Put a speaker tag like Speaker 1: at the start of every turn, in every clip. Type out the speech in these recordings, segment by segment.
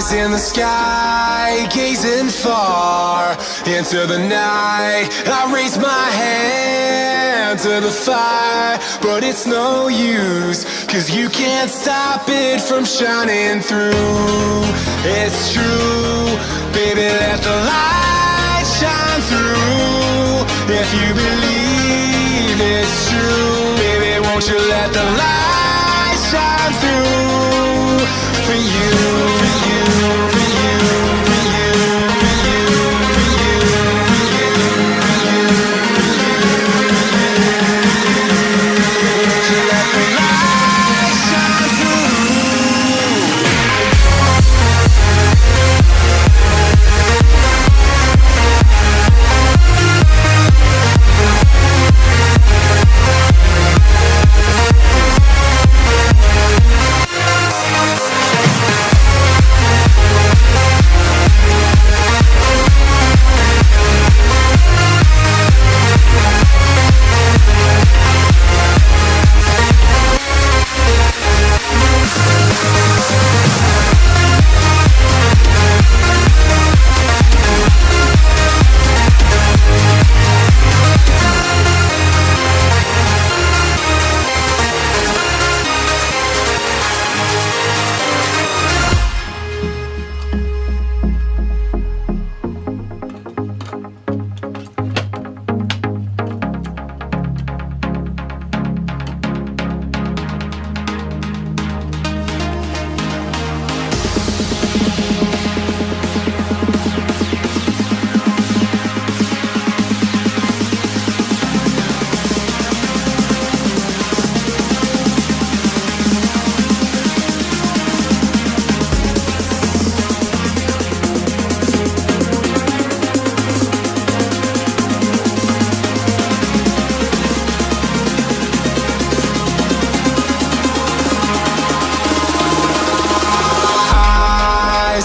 Speaker 1: In the sky, gazing far into the night, I raise my hand to the fire, but it's no use, 'cause you can't stop it from shining through. It's true, baby, let the light shine through. If you believe it's true, baby, won't you let the light shine through for you, for you, for you, for you, for you, for you, for you, for you, won't you let the light shine through?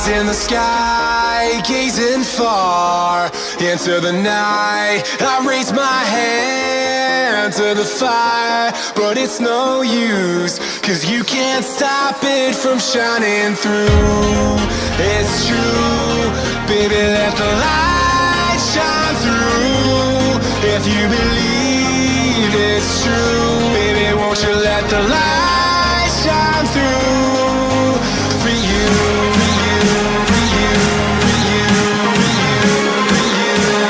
Speaker 1: In the sky, gazing far into the night, I raise my hand to the fire, but it's no use, 'cause you can't stop it from shining through. It's true, baby, let the light shine through. If you believe it's true, baby, won't you let the light shine through for you, for you, for you, for you, for you, for you, for you,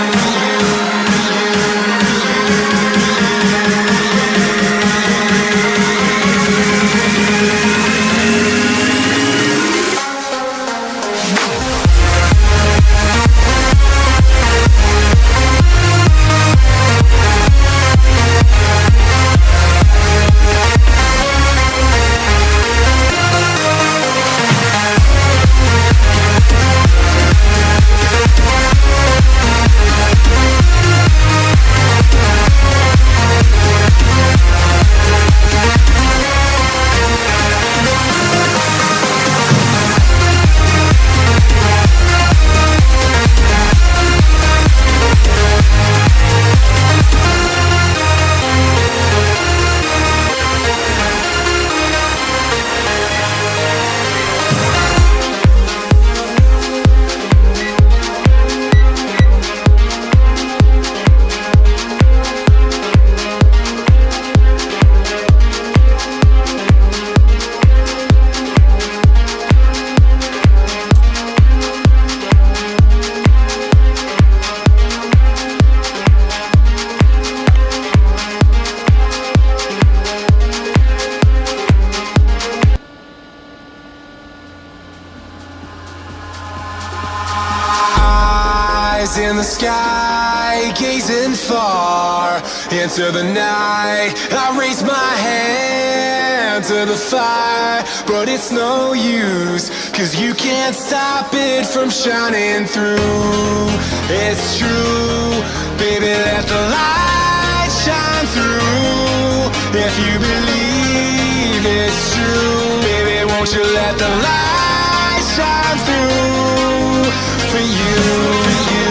Speaker 1: in the sky, gazing far into the night, I raise my hand to the fire, but it's no use, 'cause you can't stop it from shining through. It's true, baby, let the light shine through. If you believe it's true, baby, won't you let the light shine through for you, for you,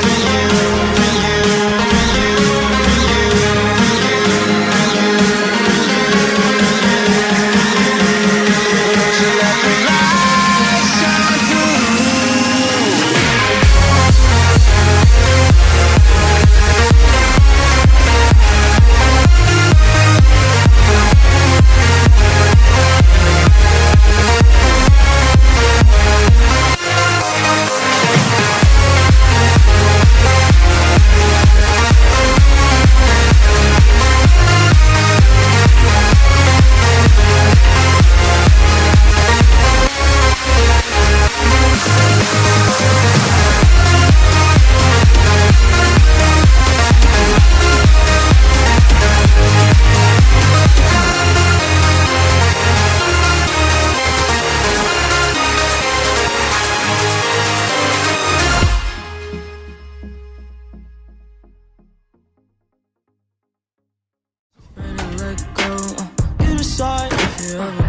Speaker 1: for you, for you, for you, for you, for you, for you, for you, won't you let the light shine through?
Speaker 2: you ever